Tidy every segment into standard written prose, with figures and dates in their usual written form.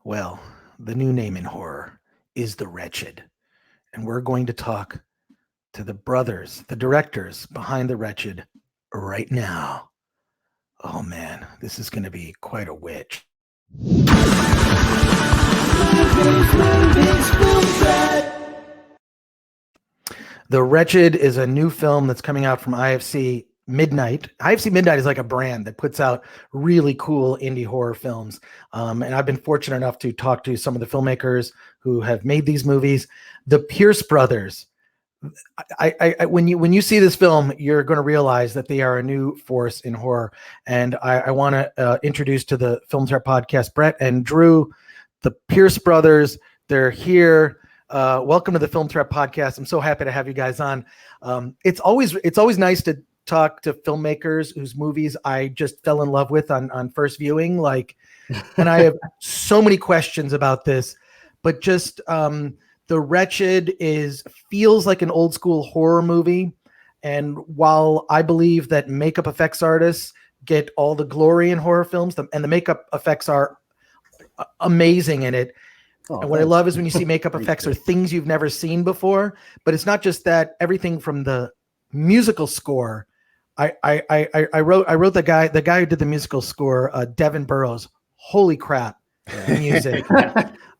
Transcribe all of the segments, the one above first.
Well, the new name in horror is The Wretched. And we're going to talk to the brothers, the directors behind The Wretched right now. Oh man, this is going to be quite a witch. The Wretched is a new film that's coming out from IFC Midnight. IFC Midnight is like a brand that puts out really cool indie horror films. And I've been fortunate enough to talk to some of the filmmakers who have made these movies. The Pierce brothers. When you see this film, you're going to realize that they are a new force in horror. And I want to introduce to the Film Trap Podcast, Brett and Drew, the Pierce brothers. They're here. Welcome to the Film Trap Podcast. I'm so happy to have you guys on. It's always nice to talk to filmmakers whose movies I just fell in love with on first viewing. And I have so many questions about this, but just The Wretched feels like an old school horror movie. And while I believe that makeup effects artists get all the glory in horror films, and the makeup effects are amazing in it. And what I love is when you see makeup effects or things you've never seen before, but it's not just that. Everything from the musical score. I wrote the guy who did the musical score, Devin Burrows. Holy crap. Music.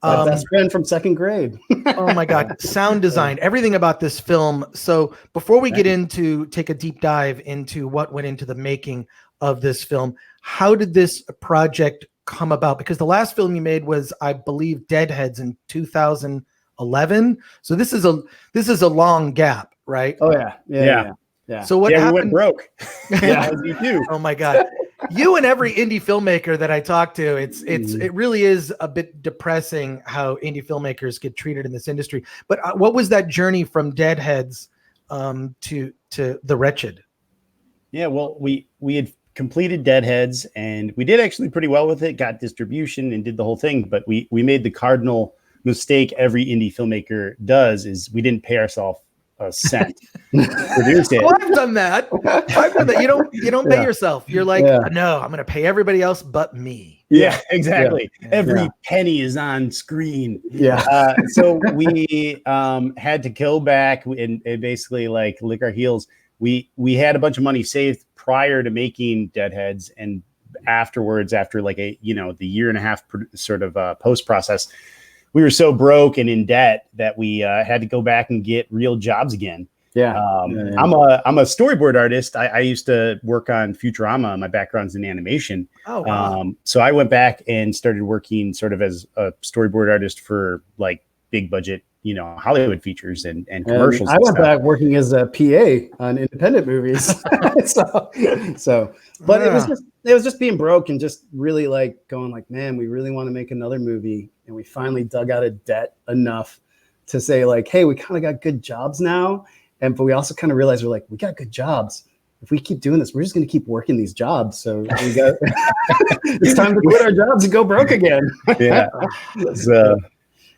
Best friend from second grade. Oh my God. Sound design, everything about this film. So before we get into take a deep dive into what went into the making of this film, how did this project come about? Because the last film you made was, I believe, Deadheads in 2011. So this is a long gap, right? Oh yeah. So what happened? We went broke. Yeah, as you do. Oh my God. You and every indie filmmaker that I talk to, it really is a bit depressing how indie filmmakers get treated in this industry. But what was that journey from Deadheads to The Wretched? Yeah, well, we had completed Deadheads and we did actually pretty well with it, got distribution and did the whole thing. But we made the cardinal mistake every indie filmmaker does, is we didn't pay ourselves a cent to produce it. Well, I've done that. You don't pay yourself. You're like, no, I'm going to pay everybody else but me. Yeah, exactly. Yeah. Every penny is on screen. Yeah. So we had to go back and basically like lick our heels. We had a bunch of money saved prior to making Deadheads, and afterwards, after like the year and a half sort of post process, we were so broke and in debt that we had to go back and get real jobs again. Yeah. I'm a storyboard artist. I used to work on Futurama. My background's in animation. Oh, wow. So I went back and started working sort of as a storyboard artist for like big budget, Hollywood features and commercials. I went back working as a PA on independent movies. But it was just being broke and just really like going like, man, we really want to make another movie. And we finally dug out of debt enough to say like, hey, we kind of got good jobs now. But we also kind of realized we got good jobs. If we keep doing this, we're just going to keep working these jobs. So it's time to quit our jobs and go broke again. Yeah.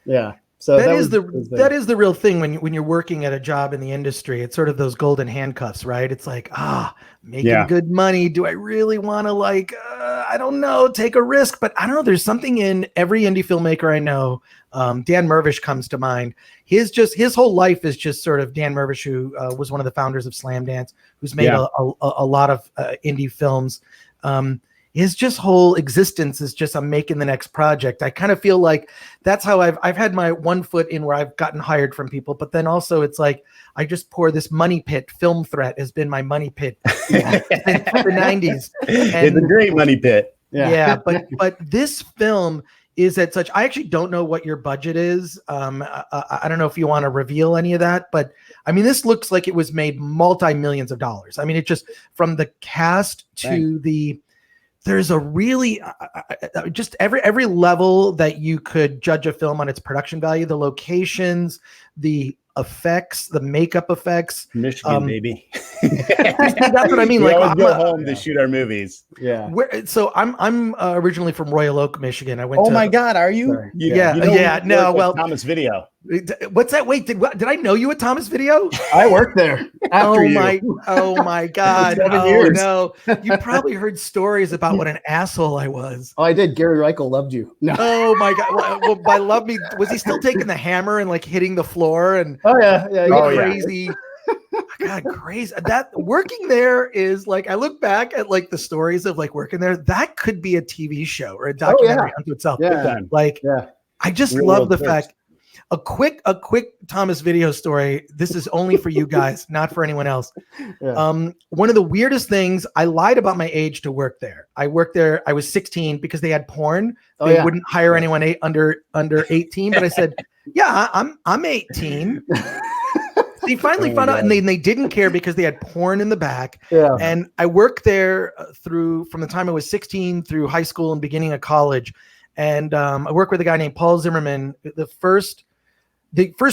Yeah. So that is the real thing when you're working at a job in the industry. It's sort of those golden handcuffs, right? It's like, making good money. Do I really want to I don't know, take a risk? But I don't know. There's something in every indie filmmaker I know. Dan Mervish comes to mind. His whole life is just sort of Dan Mervish, who was one of the founders of Slamdance, who's made a lot of indie films. His just whole existence is just, I'm making the next project. I kind of feel like that's how I've had my one foot in where I've gotten hired from people, but then also it's like I just pour this money pit. Film Threat has been my money pit since the 90s. It's a great money pit. Yeah, but this film is at such. I actually don't know what your budget is. I don't know if you want to reveal any of that, but I mean, this looks like it was made multi-millions of dollars. I mean, it just from the cast to there's a really just every level that you could judge a film on its production value, the locations, the effects, the makeup effects. Michigan, baby. That's what I mean. We always go home to shoot our movies. Yeah. So I'm originally from Royal Oak, Michigan. I went. Oh my God, are you? Yeah. No. Well, Thomas Video. What's that? Wait, did I know you at Thomas Video? I worked there after Oh my God. 7 years. No. You probably heard stories about what an asshole I was. Oh, I did. Gary Reichel loved you. No. Oh my God. Well, by love me, was he still taking the hammer and like hitting the floor and Oh yeah. crazy? God, crazy. That working there is like, I look back at like the stories of like working there. That could be a TV show or a documentary unto itself. Like, I just love the fact. A quick Thomas Video story. This is only for you guys, not for anyone else. One of the weirdest things, I lied about my age to work there. I worked there. I was 16 because they had porn. They wouldn't hire anyone under 18. But I said, yeah, I'm 18. They finally found out, and they didn't care because they had porn in the back. And I worked there from the time I was 16 through high school and beginning of college. And I worked with a guy named Paul Zimmerman. The first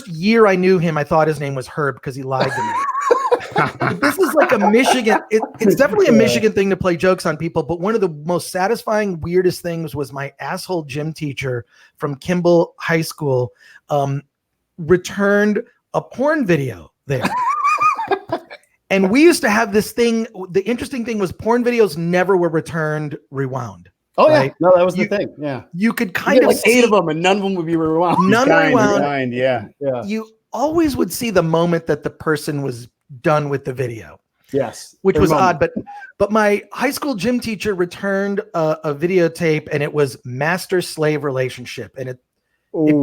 year I knew him, I thought his name was Herb because he lied to me. This is like a Michigan. It's definitely a Michigan thing to play jokes on people. But one of the most satisfying, weirdest things was my asshole gym teacher from Kimball High School returned a porn video there. And we used to have this thing. The interesting thing was porn videos never were returned rewound. Oh right? No, that was the thing. Yeah, you could kind of like see 8 of them, and none of them would be rewound. None rewound. Yeah. You always would see the moment that the person was done with the video. Yes, which was odd. But my high school gym teacher returned a videotape, and it was master-slave relationship, and it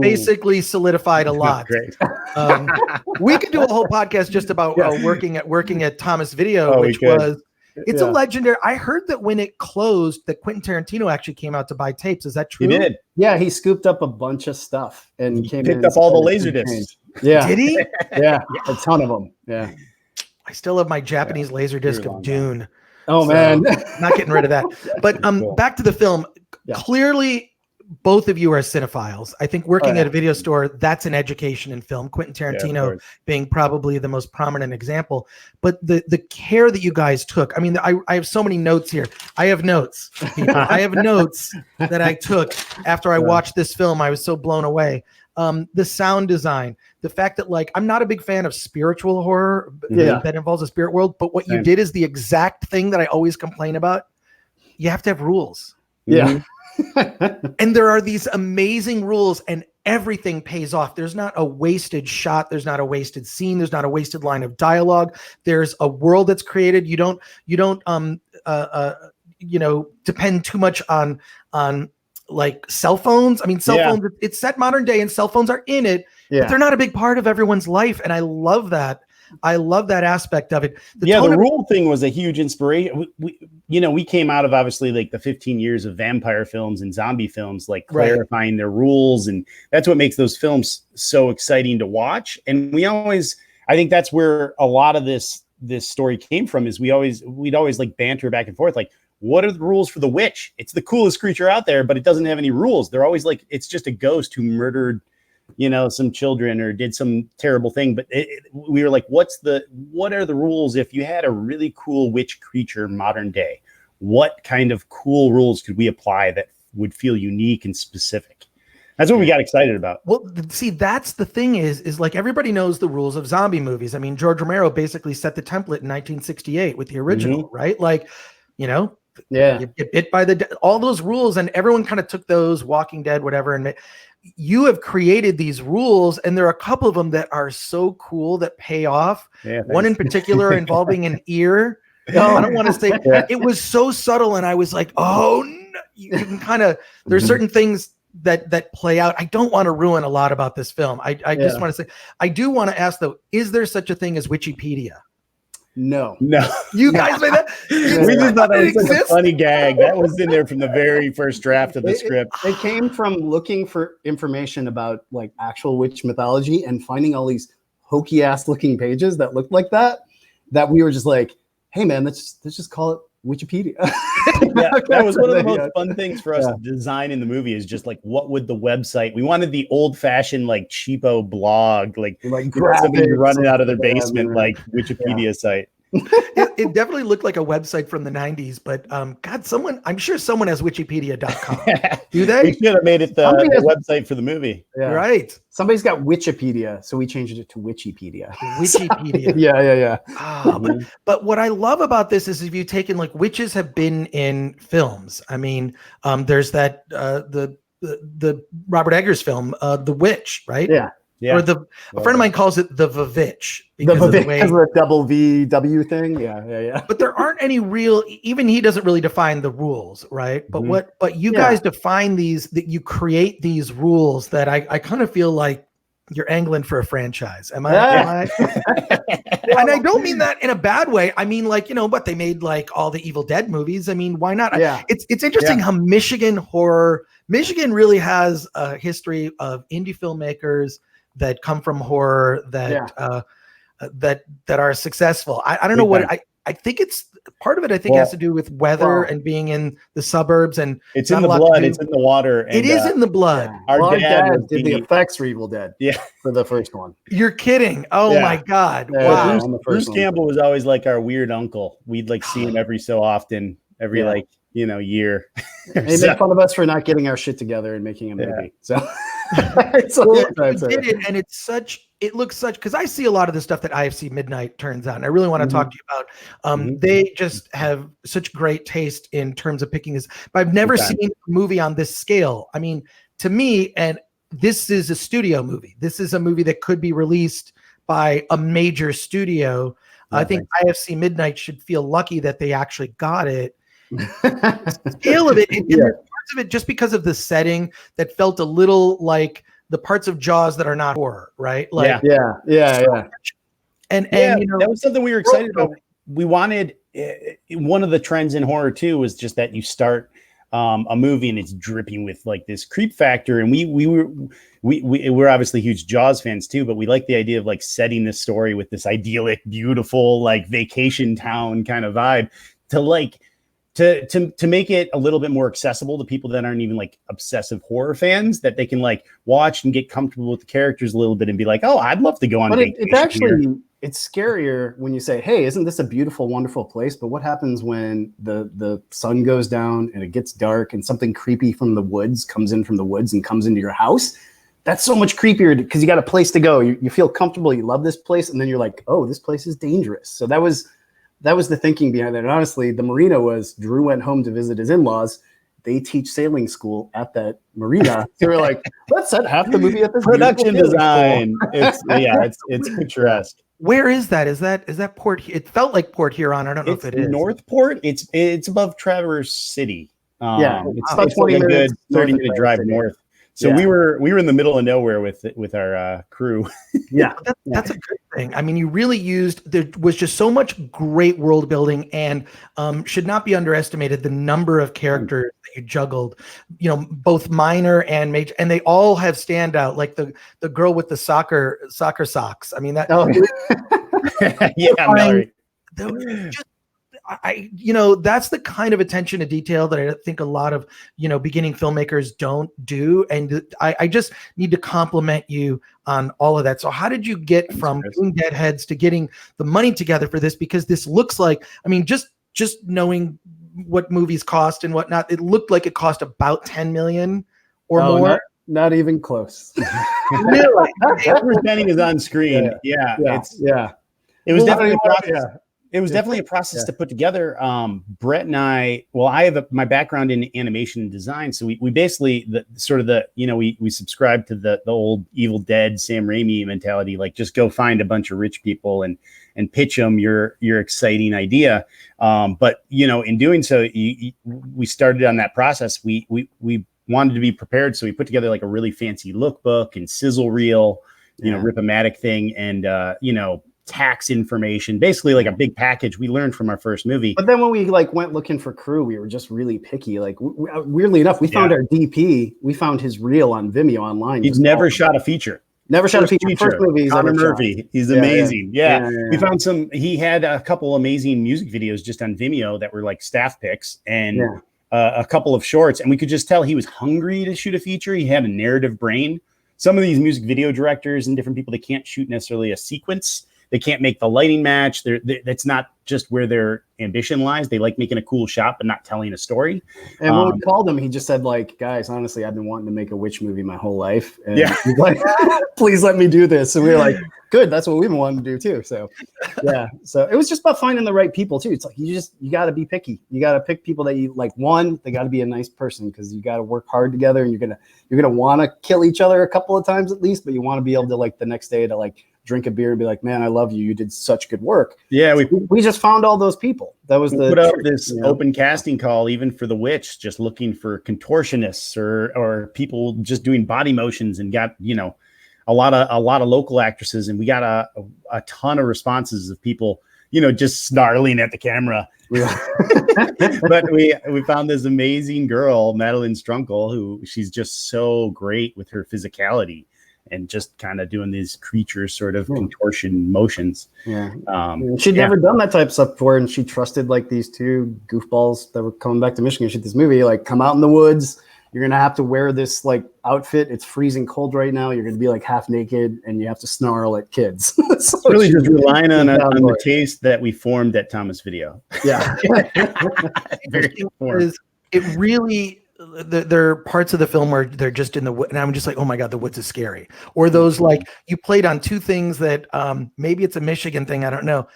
basically solidified a lot. Great. We could do a whole podcast just about working at Thomas Video, which was. It's a legendary. I heard that when it closed, that Quentin Tarantino actually came out to buy tapes. Is that true? He did. Yeah, he scooped up a bunch of stuff and picked up all the laser discs. Yeah. Did he? Yeah, a ton of them. Yeah. I still have my Japanese laser disc of Dune. Oh man, not getting rid of that. But back to the film. Yeah. Clearly, both of you are cinephiles. I think working at a video store, that's an education in film. Quentin Tarantino being probably the most prominent example. But the care that you guys took, I mean, I have so many notes here. I have notes, people. I have notes that I took after I watched this film. I was so blown away. The sound design, the fact that like, I'm not a big fan of spiritual horror that involves a spirit world, but what you did is the exact thing that I always complain about. You have to have rules. Yeah. And there are these amazing rules, and everything pays off. There's not a wasted shot. There's not a wasted scene. There's not a wasted line of dialogue. There's a world that's created. You don't depend too much on like cell phones. I mean, cell phones, it's set modern day and cell phones are in it, but they're not a big part of everyone's life. And I love that. I love that aspect of it. The rule thing was a huge inspiration. We came out of obviously like the 15 years of vampire films and zombie films, like clarifying their rules. And that's what makes those films so exciting to watch. And I think that's where a lot of this story came from, is we'd always like banter back and forth. Like, what are the rules for the witch? It's the coolest creature out there, but it doesn't have any rules. They're always like, it's just a ghost who murdered some children or did some terrible thing. But we were like, what are the rules if you had a really cool witch creature modern day? What kind of cool rules could we apply that would feel unique and specific? That's what we got excited about. Well, see, that's the thing is like everybody knows the rules of zombie movies. I mean, George Romero basically set the template in 1968 with the original, right? Like, you get bit by all those rules, and everyone kind of took those, Walking Dead, whatever, and you have created these rules, and there are a couple of them that are so cool that pay off. One in particular involving an ear. I don't want to say it was so subtle, and I was like, oh no. You can kind of, there's certain things that play out. I don't want to ruin a lot about this film. I just want to say, I do want to ask though, is there such a thing as Wikipedia? No. You guys made that? We just thought that was such a funny gag. That was in there from the very first draft of the script. It came from looking for information about like actual witch mythology and finding all these hokey ass looking pages that looked like that we were just like, hey man, let's just call it Wikipedia. That was one of the most fun things for us to design in the movie, is just like, what would the website, we wanted the old fashioned like cheapo blog, like somebody running out of their basement, like Wikipedia site. It definitely looked like a website from the 90s, but God, I'm sure someone has Wikipedia.com. Do they? We should have made it the website for the movie. Yeah. Right. Somebody's got Wikipedia, so we changed it to Wikipedia. Wikipedia. Yeah. But what I love about this is if you've taken like witches have been in films. I mean, there's that the Robert Eggers film, The Witch, right? Yeah. Or a friend of mine calls it the Vavitch because of the way the double VW thing. Yeah. But there aren't any real. Even he doesn't really define the rules, right? But But you guys define these. That you create these rules that I kind of feel like you're angling for a franchise. Am I? And I don't mean that in a bad way. I mean, like, but they made like all the Evil Dead movies. I mean, why not? Yeah. It's interesting how Michigan really has a history of indie filmmakers that come from horror that are successful. I don't know what I think it's part of it. I think has to do with weather and being in the suburbs, and it's in the blood. It's in the water. And, it is in the blood. Yeah. Our dad did the effects for Evil Dead. Yeah, for the first one. You're kidding? Oh my God! Yeah, wow. Bruce Campbell was always like our weird uncle. We'd like see him every so often, every year. They make fun of us for not getting our shit together and making a movie. So. Did it, and it looks such because I see a lot of the stuff that IFC Midnight turns out, and I really want to talk to you about. They just have such great taste in terms of picking this. But I've never seen a movie on this scale. I mean, to me, and this is a studio movie. This is a movie that could be released by a major studio. I think IFC Midnight should feel lucky that they actually got it. The scale of it, parts of it, just because of the setting that felt a little like the parts of Jaws that are not horror, right? Like, yeah. And that was something we were excited about. We wanted one of the trends in horror too was just that you start a movie and it's dripping with like this creep factor, and we're obviously huge Jaws fans too, but we like the idea of like setting this story with this idyllic, beautiful like vacation town kind of vibe to make it a little bit more accessible to people that aren't even like obsessive horror fans, that they can like watch and get comfortable with the characters a little bit and be like, oh, I'd love to go on. But it's actually it's scarier when you say, hey, isn't this a beautiful, wonderful place? But what happens when the sun goes down and it gets dark and something creepy from the woods comes in from the woods and comes into your house? That's so much creepier because you got a place to go. You feel comfortable. You love this place. And then you're like, oh, this place is dangerous. So that was the thinking behind it. And honestly, the marina was Drew went home to visit his in-laws. They teach sailing school at that marina. So we're like, let's set half the movie at this production design. It's picturesque. Where is that? Is that Port? It felt like Port Huron. I don't know if it is Northport. It's above Traverse City. It's about 20 minutes, 30-minute drive north. So we were in the middle of nowhere with our crew. That's a good thing. I mean, you really there was just so much great world building, and should not be underestimated the number of characters that you juggled, both minor and major, and they all have standout, like the girl with the soccer socks. I mean, that. Mallory. That's the kind of attention to detail that I think a lot of, beginning filmmakers don't do. And I just need to compliment you on all of that. So how did you get from doing Deadheads to getting the money together for this? Because this looks like, I mean, just knowing what movies cost and whatnot, it looked like it cost about 10 million or more. Not even close. Really? Everything is on screen. It was definitely a process. It was definitely a process to put together. Brett and I have my background in animation and design. So we basically we subscribe to the old Evil Dead, Sam Raimi mentality, like just go find a bunch of rich people and pitch them your exciting idea. But in doing so, we started on that process. We wanted to be prepared. So we put together like a really fancy lookbook and sizzle reel, Rip-O-Matic thing. And, tax information, basically like a big package we learned from our first movie. But then when we went looking for crew, we were just really picky. Like weirdly enough, we found our DP. We found his reel on Vimeo online. He's never shot a feature. Never shot a feature. First movie. Connor Murphy. He's amazing. We found he had a couple amazing music videos just on Vimeo that were like staff picks and a couple of shorts. And we could just tell he was hungry to shoot a feature. He had a narrative brain. Some of these music video directors and different people, they can't shoot necessarily a sequence. they can't make the lighting match. That's not just where their ambition lies. They like making a cool shot, but not telling a story. And when we called him, he just said, like, guys, honestly, I've been wanting to make a witch movie my whole life. And he's like, please let me do this. And we were like, good. That's what we've been wanting to do too. So yeah. So it was just about finding the right people too. It's like, you got to be picky. You got to pick people that you like. One, they got to be a nice person, because you got to work hard together, and you're going to want to kill each other a couple of times at least, but you want to be able to, like, the next day to, like, drink a beer and be like, man, I love you. You did such good work. Yeah. We just found all those people. That was the put up this open casting call, even for The Witch, just looking for contortionists or people just doing body motions, and got, a lot of local actresses. And we got a ton of responses of people, just snarling at the camera. But we found this amazing girl, Madeline Strunkel, who she's just so great with her physicality and just kind of doing these creature sort of contortion motions. Yeah. She'd never done that type of stuff before, and she trusted, like, these two goofballs that were coming back to Michigan to shoot this movie, like, come out in the woods. You're going to have to wear this, like, outfit. It's freezing cold right now. You're going to be, like, half naked, and you have to snarl at kids. So really just relying on the taste that we formed at Thomas Video. Yeah. It really, there are parts of the film where they're just in the woods, and I'm just like, oh my God, the woods is scary. Or those, like, you played on two things that maybe it's a Michigan thing, I don't know.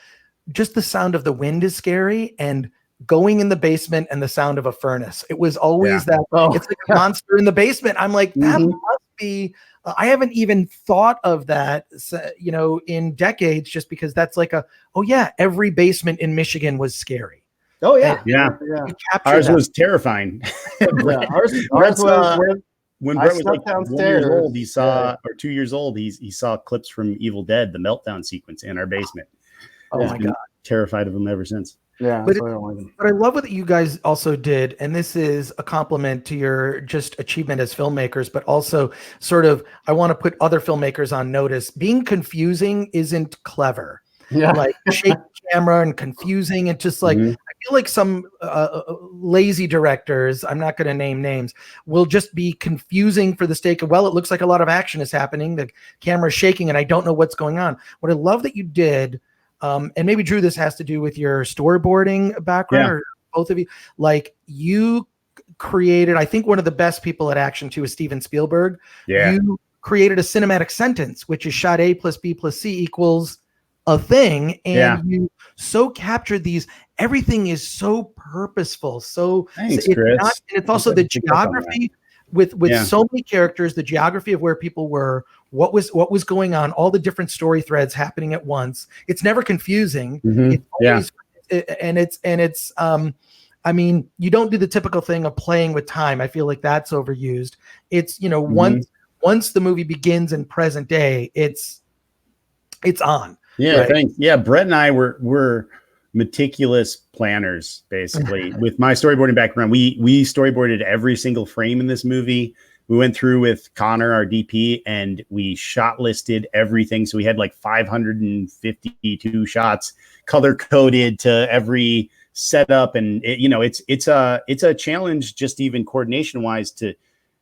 Just the sound of the wind is scary, and going in the basement and the sound of a furnace. It was always that it's like a monster in the basement. I'm like, that must be, I haven't even thought of that, in decades, just because that's like every basement in Michigan was scary. Oh yeah. Yeah. Ours was terrifying. Ours was when Brett was like downstairs. 1 year old, he saw, or 2 years old, he saw clips from Evil Dead, the meltdown sequence in our basement. Oh my God. Terrified of him ever since. Yeah, but I love what you guys also did, and this is a compliment to your just achievement as filmmakers, but also sort of, I want to put other filmmakers on notice. Being confusing isn't clever. Yeah. Like, shake camera and confusing, and just like, I feel like some lazy directors, I'm not going to name names, will just be confusing for the sake of, well, it looks like a lot of action is happening, the camera's shaking, and I don't know what's going on. What I love that you did, and maybe, Drew, this has to do with your storyboarding background, or both of you, like, you created, I think one of the best people at Action 2 is Steven Spielberg. Yeah. You created a cinematic sentence, which is shot A plus B plus C equals a thing. And you so captured these, everything is so purposeful. So thanks, it's Chris. It's also the geography with so many characters, the geography of where people were, what was going on, all the different story threads happening at once. It's never confusing. It's always, and it's I mean, you don't do the typical thing of playing with time. I feel like that's overused. It's, once the movie begins in present day, it's on. Yeah, right? thanks. Yeah, Brett and I were meticulous planners, basically. With my storyboarding background, we storyboarded every single frame in this movie. We went through with Connor, our DP, and we shot listed everything. So we had like 552 shots color coded to every setup, and it's a challenge, just even coordination wise, to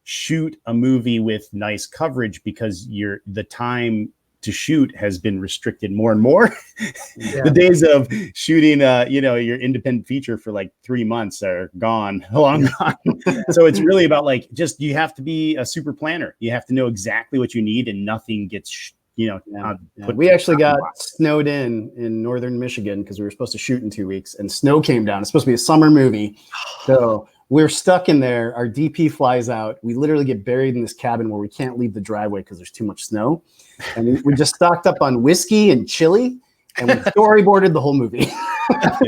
shoot a movie with nice coverage, because the time to shoot has been restricted more and more. The days of shooting your independent feature for like 3 months are long gone. So it's really about, like, just, you have to be a super planner. You have to know exactly what you need, and nothing gets we actually got snowed in northern Michigan, because we were supposed to shoot in 2 weeks, and snow came down. It's supposed to be a summer movie, so we're stuck in there. Our DP flies out. We literally get buried in this cabin where we can't leave the driveway because there's too much snow. And we just stocked up on whiskey and chili, and we storyboarded the whole movie.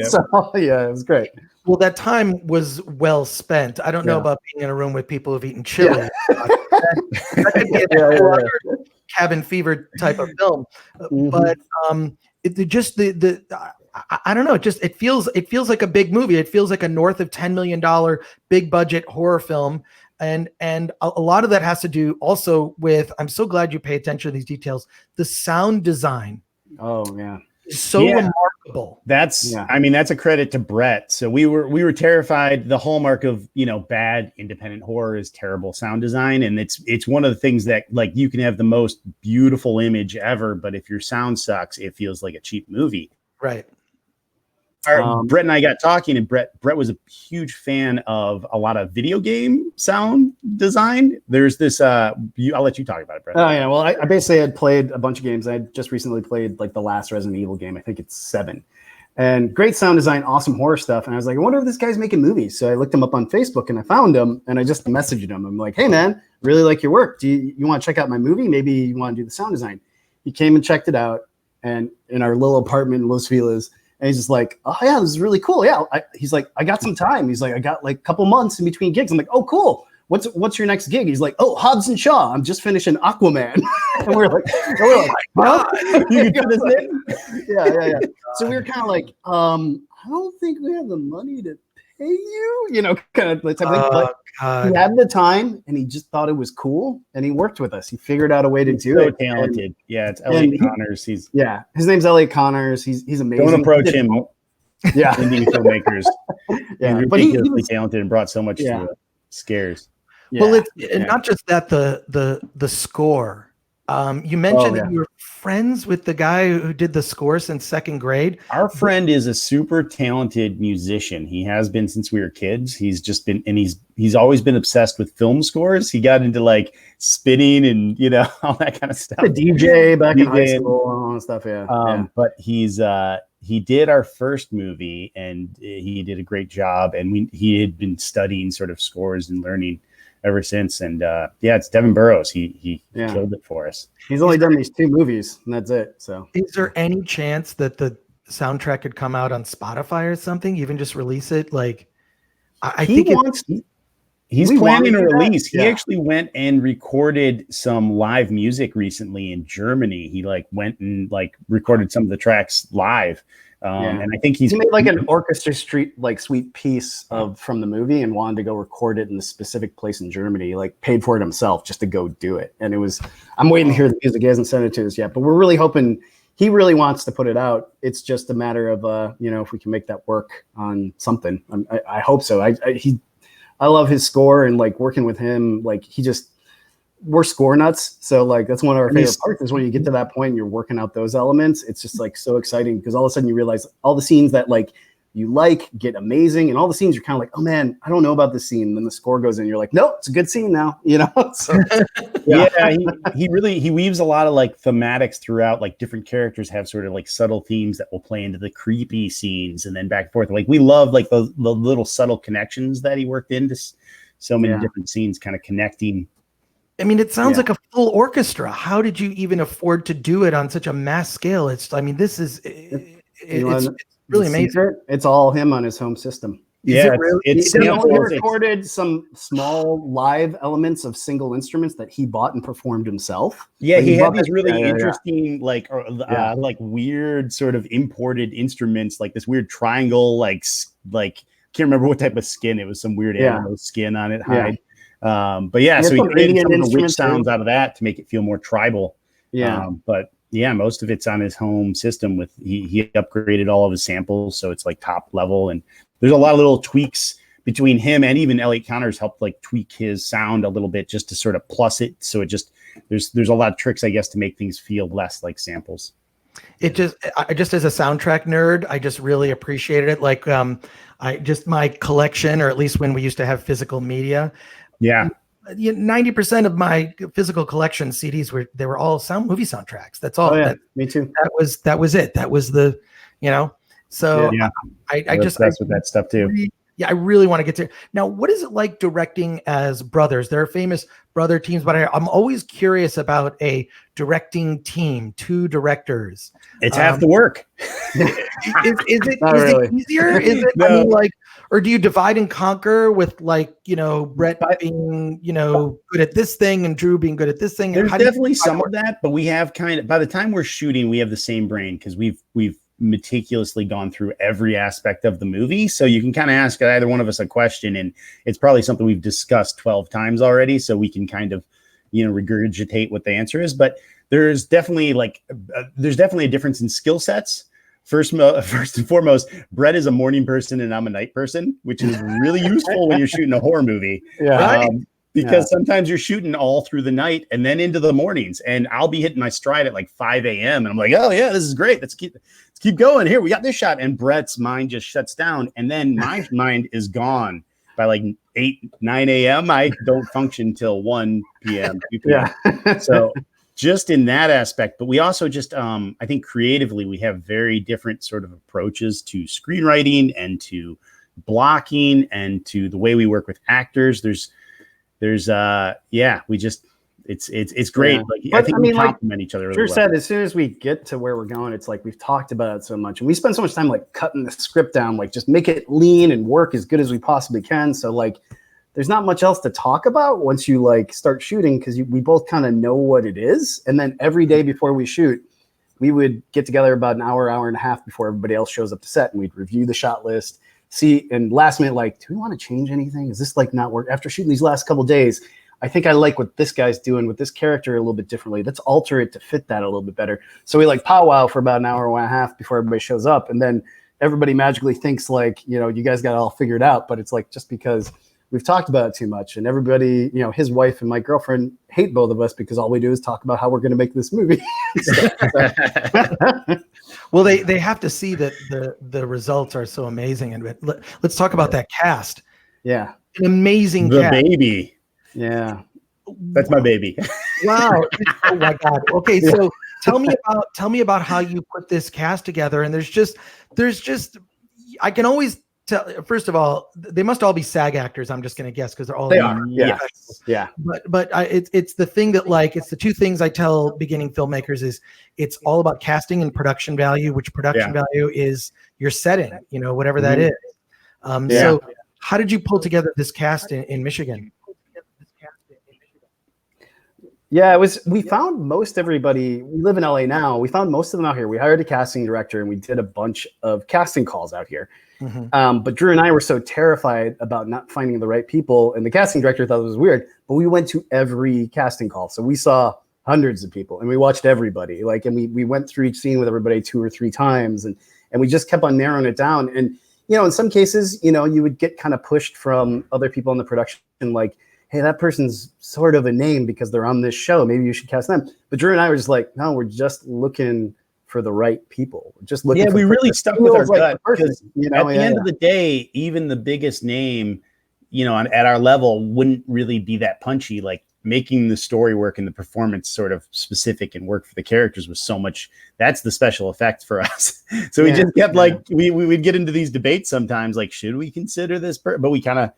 So it was great. Well, that time was well spent. I don't know about being in a room with people who've eaten chili. That could be a cabin fever type of film. But I don't know. It feels like a big movie. It feels like a north of $10 million big budget horror film. And a lot of that has to do also with, I'm so glad you pay attention to these details, the sound design. Oh yeah. so remarkable. That's I mean, that's a credit to Brett. So we were terrified. The hallmark of, you know, bad independent horror is terrible sound design. And it's one of the things that, like, you can have the most beautiful image ever, but if your sound sucks, it feels like a cheap movie. Right. Brett and I got talking, and Brett was a huge fan of a lot of video game sound design. There's this I'll let you talk about it, Brett. Oh yeah, well, I basically had played a bunch of games. I had just recently played like the last Resident Evil game. I think it's 7, and great sound design, awesome horror stuff. And I was like, I wonder if this guy's making movies. So I looked him up on Facebook and I found him, and I just messaged him. I'm like, hey man, really like your work. Do you want to check out my movie? Maybe you want to do the sound design. He came and checked it out, and in our little apartment in Los Feliz. And he's just like, oh yeah, this is really cool. Yeah. He's like, I got some time. He's like, I got like a couple months in between gigs. I'm like, oh, cool. What's your next gig? He's like, oh, Hobbs and Shaw. I'm just finishing Aquaman. And we're like, what? You can do this name? Yeah. So we were kind of like, I don't think we have the money to pay you, you know, kind of type of thing. But he had the time, and he just thought it was cool, and he worked with us. He figured out a way to do it. So talented. It's Elliot Connors. His name's Elliot Connors. He's amazing. Don't approach him. Yeah. Indie filmmakers. He's ridiculously talented and brought so much to it. Scares. Well, it's not just that, the score. You mentioned that you were friends with the guy who did the score since 2nd grade. Our friend is a super talented musician. He has been since we were kids. He's just been, and he's always been obsessed with film scores. He got into like spinning and, you know, all that kind of stuff. The DJ back in high school and all that stuff. But he did our first movie, and he did a great job. And he had been studying sort of scores and learning ever since. And it's Devin Burrows. He killed it for us. He's only done these 2 movies, and that's it. So is there any chance that the soundtrack could come out on Spotify or something? Even just release it? Like, he's planning a release. He actually went and recorded some live music recently in Germany. He like went and like recorded some of the tracks live. And I think he made like an orchestra suite piece from the movie, and wanted to go record it in the specific place in Germany. He like paid for it himself just to go do it. And I'm waiting to hear the music. He hasn't sent it to us yet, but we're really hoping. He really wants to put it out. It's just a matter of if we can make that work on something. I hope so. I love his score, and like working with him, like we're score nuts. So like, that's one of our favorite parts, is when you get to that point and you're working out those elements. It's just like so exciting, because all of a sudden you realize all the scenes that like you like get amazing, and all the scenes you're kind of like, oh man, I don't know about this scene. And then the score goes in, and you're like, nope, it's a good scene now, you know? So, he weaves a lot of like thematics throughout. Like different characters have sort of like subtle themes that will play into the creepy scenes, and then back and forth. Like we love like the little subtle connections that he worked into so many different scenes, kind of connecting. I mean, it sounds like a full orchestra. How did you even afford to do it on such a mass scale? It's really amazing. It's all him on his home system. He recorded some small live elements of single instruments that he bought and performed himself. Yeah, he had these really interesting, like weird sort of imported instruments, like this weird triangle, like can't remember what type of skin. It was some weird animal skin on it. Hide. So he created some of the witch sounds out of that to make it feel more tribal. Most of it's on his home system. He upgraded all of his samples, so it's like top level, and there's a lot of little tweaks between him, and even Elliot Connors helped like tweak his sound a little bit just to sort of plus it. So it just there's a lot of tricks, I guess, to make things feel less like samples. I just as a soundtrack nerd, I just really appreciated it. Like my collection, or at least when we used to have physical media. 90% of my physical collection CDs were all movie soundtracks. That's all. Me too. That was it. That was the, So I just with that stuff too. I really want to get to now. What is it like directing as brothers? There are famous brother teams, but I'm always curious about a directing team, 2 directors. It's half the work. Is it easier? Is it? No. I mean, like, or do you divide and conquer with like, Brett being, good at this thing and Drew being good at this thing? There's definitely some of that, but we have by the time we're shooting, we have the same brain, because we've meticulously gone through every aspect of the movie. So you can kind of ask either one of us a question, and it's probably something we've discussed 12 times already. So we can kind of, regurgitate what the answer is. But there's definitely a difference in skill sets. first and foremost, Brett is a morning person and I'm a night person, which is really useful when you're shooting a horror movie. Yeah. Because sometimes you're shooting all through the night and then into the mornings, and I'll be hitting my stride at like 5 a.m. and I'm like, oh yeah, this is great. Let's keep going here. We got this shot. And Brett's mind just shuts down. And then my mind is gone by like 8, 9 a.m. I don't function till 1 p.m. 2 p.m. Yeah. So just in that aspect, but we also just, I think creatively, we have very different sort of approaches to screenwriting and to blocking and to the way we work with actors. There's we just, it's great. Yeah. Like, But, I think we complement each other really Drew well. said, as soon as we get to where we're going, it's like we've talked about it so much, and we spend so much time like cutting the script down, like just make it lean and work as good as we possibly can. So like, there's not much else to talk about once you like start shooting, because we both kind of know what it is. And then every day before we shoot, we would get together about an hour and a half before everybody else shows up to set, and we'd review the shot list, see, and last minute, like, do we want to change anything? Is this like not work? After shooting these last couple of days, I think I like what this guy's doing with this character a little bit differently. Let's alter it to fit that a little bit better. So we like powwow for about an hour and a half before everybody shows up. And then everybody magically thinks like, you guys got it all figured out. But it's like, just because we've talked about it too much, and everybody, his wife and my girlfriend hate both of us because all we do is talk about how we're going to make this movie. Well, they have to see that the results are so amazing. And let's talk about that cast. Yeah. An amazing The cast. baby. Yeah. That's my baby. Wow. Oh my God. Okay. So tell me about how you put this cast together. And there's just, I can always tell, first of all, they must all be SAG actors. I'm just going to guess, because they're all. They are. Yeah. Yeah. But it's the thing that, like, it's the two things I tell beginning filmmakers is it's all about casting and production value, which production value is your setting, whatever that is. So how did you pull together this cast in Michigan? Yeah, we found most everybody. We live in LA now. We found most of them out here. We hired a casting director, and we did a bunch of casting calls out here. Mm-hmm. But Drew and I were so terrified about not finding the right people, and the casting director thought it was weird, but we went to every casting call. So we saw hundreds of people, and we watched everybody. And we went through each scene with everybody 2 or 3 times, and we just kept on narrowing it down. And, in some cases, you would get kind of pushed from other people in the production, like, hey, that person's sort of a name because they're on this show. Maybe you should cast them. But Drew and I were just like, no, we're just looking for the right people. We're just looking. Yeah, we really stuck with our gut, because at the end of the day, even the biggest name, at our level, wouldn't really be that punchy. Like, making the story work and the performance sort of specific and work for the characters was so much. That's the special effect for us. So we just kept we would get into these debates sometimes, like, should we consider this? But we kind of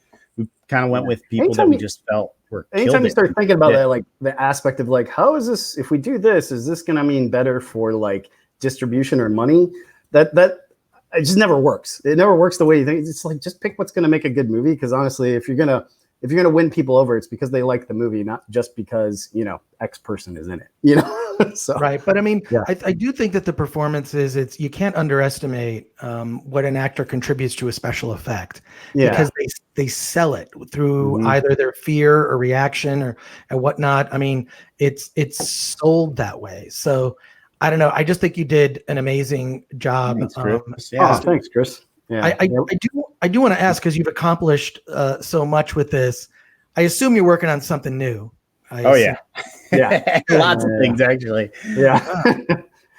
went with people that we just felt were. Anytime you start thinking about that, like the aspect of like, how is this? If we do this, is this going to mean better for like distribution or money? That it just never works. It never works the way you think. It's like, just pick what's going to make a good movie. Because honestly, if you're gonna win people over, it's because they like the movie, not just because X person is in it. So, right. But I mean, I do think that the performances, you can't underestimate what an actor contributes to a special effect, because they sell it through either their fear or reaction or whatnot. I mean, it's sold that way. So I don't know. I just think you did an amazing job. Thanks, Chris. Thanks, Chris. Yeah. I do want to ask, because you've accomplished so much with this. I assume you're working on something new. Yeah. Lots of things, actually. Yeah.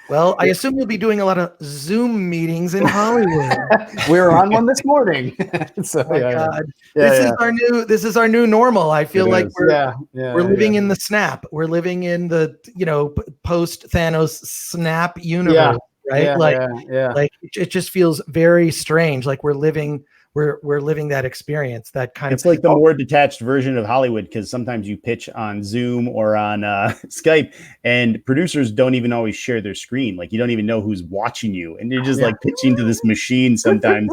Well, I assume you'll be doing a lot of Zoom meetings in Hollywood. We were on one this morning. So, God. This is our new normal. I feel like we're living in the snap. We're living in the post Thanos snap universe, right? Like it just feels very strange. Like we're living that experience, that kind it's like the more detached version of Hollywood, because sometimes you pitch on Zoom or on Skype, and producers don't even always share their screen. Like, you don't even know who's watching you, and you're just like pitching to this machine sometimes.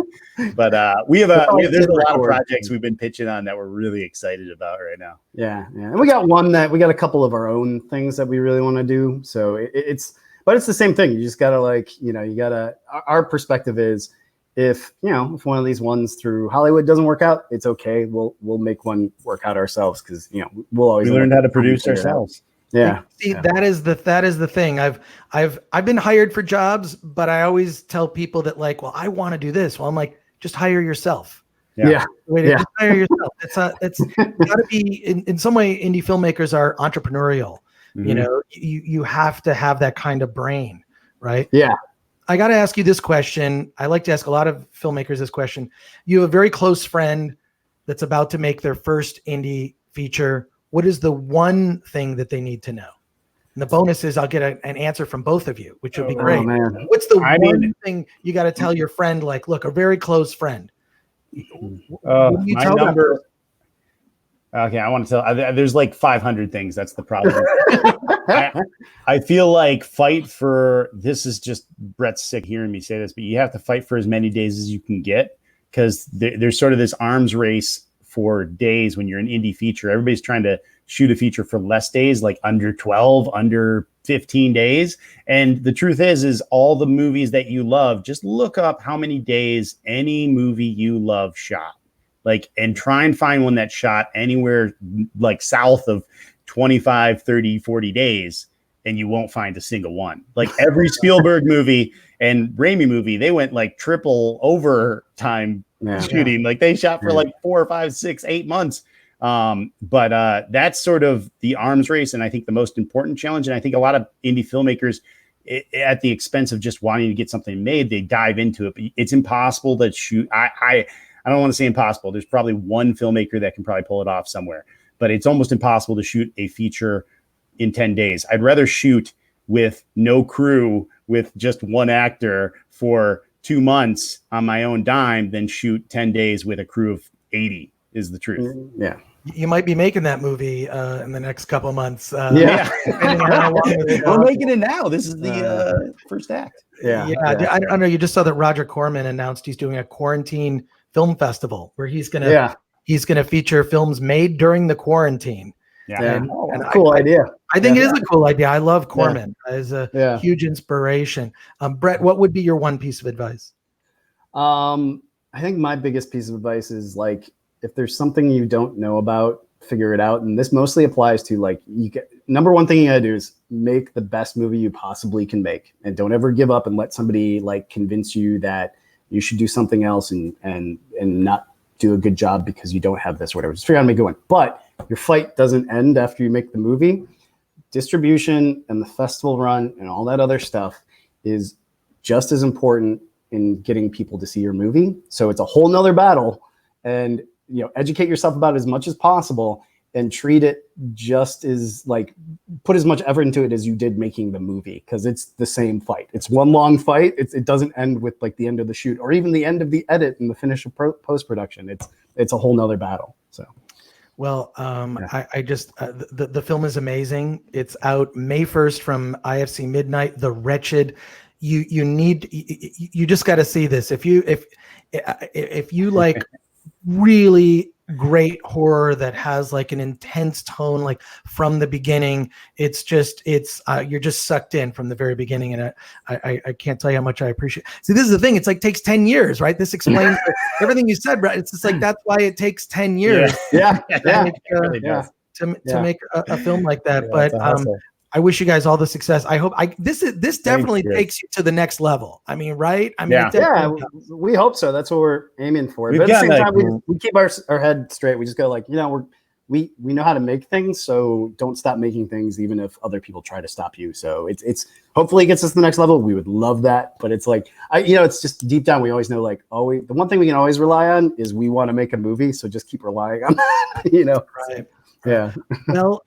But there's a lot of projects we've been pitching on that we're really excited about right now. Yeah. And we got a couple of our own things that we really want to do. So it's the same thing. You just gotta our perspective is, if one of these ones through Hollywood doesn't work out, it's okay. We'll make one work out ourselves, because we'll always learn how to produce ourselves. Yeah. See, that is the thing. I've been hired for jobs, but I always tell people that like, well, I want to do this. Well, I'm like, just hire yourself. Yeah. Just hire yourself. It's got to be in some way. Indie filmmakers are entrepreneurial. Mm-hmm. You know, you have to have that kind of brain, right? Yeah. I got to ask you this question. I like to ask a lot of filmmakers this question. You have a very close friend that's about to make their first indie feature. What is the one thing that they need to know? And the bonus is I'll get an answer from both of you, which would be great. Man. What's the one thing you got to tell your friend? Like, look, a very close friend. What do you my tell number. them? Okay, I want to tell. There's like 500 things. That's the problem. I feel like fight for this is just Brett's sick hearing me say this, but you have to fight for as many days as you can get because there's sort of this arms race for days when you're an indie feature. Everybody's trying to shoot a feature for less days, like under 12, under 15 days. And the truth is all the movies that you love, just look up how many days any movie you love shot. Like, and try and find one that shot anywhere like south of 25, 30, 40 days, and you won't find a single one. Like every Spielberg movie and Raimi movie, they went like triple overtime shooting. Like they shot for like 4 or 5, 6, 8 months. But that's sort of the arms race. And I think the most important challenge. And I think a lot of indie filmmakers, at the expense of just wanting to get something made, they dive into it. But it's impossible to shoot. I don't want to say impossible. There's probably one filmmaker that can probably pull it off somewhere, but it's almost impossible to shoot a feature in 10 days. I'd rather shoot with no crew, with just one actor for 2 months on my own dime than shoot 10 days with a crew of 80 is the truth. Yeah. You might be making that movie in the next couple of months. We're making it now. This is the first act. I don't know. You just saw that Roger Corman announced he's doing a quarantine film festival where he's gonna feature films made during the quarantine. And cool idea. I think it is a cool idea. I love Corman as a huge inspiration. Brett, what would be your one piece of advice? I think my biggest piece of advice is like, if there's something you don't know about, figure it out. And this mostly applies to like, number one thing you gotta do is make the best movie you possibly can make, and don't ever give up and let somebody like convince you that you should do something else and not do a good job because you don't have this or whatever. Just figure out how to make it one. But your fight doesn't end after you make the movie. Distribution and the festival run and all that other stuff is just as important in getting people to see your movie. So it's a whole nother battle, and educate yourself about it as much as possible and treat it just as like, put as much effort into it as you did making the movie, because it's the same fight. It's one long fight. It doesn't end with like the end of the shoot or even the end of the edit and the finish of post-production. It's a whole nother battle. So. Well, I just the film is amazing. It's out May 1st from IFC Midnight. The Wretched. You just got to see this. If you like really great horror that has like an intense tone, like from the beginning, you're just sucked in from the very beginning. And I can't tell you how much I appreciate. See, this is the thing. It's like takes 10 years, right? This explains everything you said, right? It's just like, that's why it takes 10 years. To make a film like that. But I wish you guys all the success. I hope this definitely takes you to the next level. I mean, right? I mean, we hope so. That's what we're aiming for. But at the same time, we keep our head straight. We just go like, we know how to make things, so don't stop making things, even if other people try to stop you. So it's hopefully it gets us to the next level. We would love that, but it's like it's just deep down we always know like the one thing we can always rely on is we want to make a movie. So just keep relying on that. Right. Yeah. Well,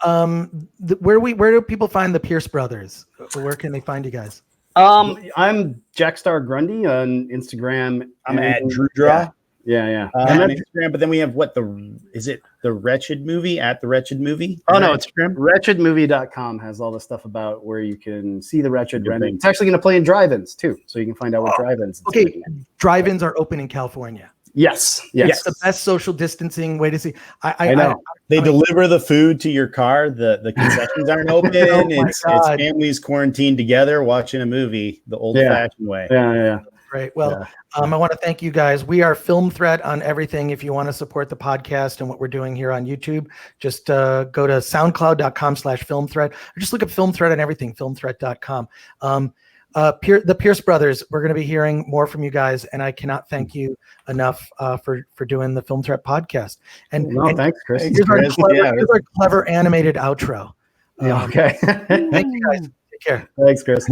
where do people find the Pierce brothers? Where can they find you guys? I'm Jack Star Grundy on Instagram. I'm at Drew Draw. Yeah. On Instagram, but then we have the Wretched movie at the Wretched movie? Oh no, it's wretchedmovie.com has all the stuff about where you can see the Wretched rendering. It's actually going to play in drive-ins too, so you can find out what drive-ins. Okay, drive-ins are open in California. Yes. It's the best social distancing way to see. I know. They deliver the food to your car. The concessions aren't open. It's families quarantined together watching a movie the old-fashioned way. Yeah. Great. Well, Yeah. I want to thank you guys. We are Film Threat on everything. If you want to support the podcast and what we're doing here on YouTube, just go to soundcloud.com/film threat, or just look up Film Threat on everything, filmthreat.com. The Pierce brothers, we're going to be hearing more from you guys, and I cannot thank you enough for doing the Film Threat podcast. And, Thanks, Chris. here's our clever animated outro. Okay. Thank you guys. Take care. Thanks, Chris.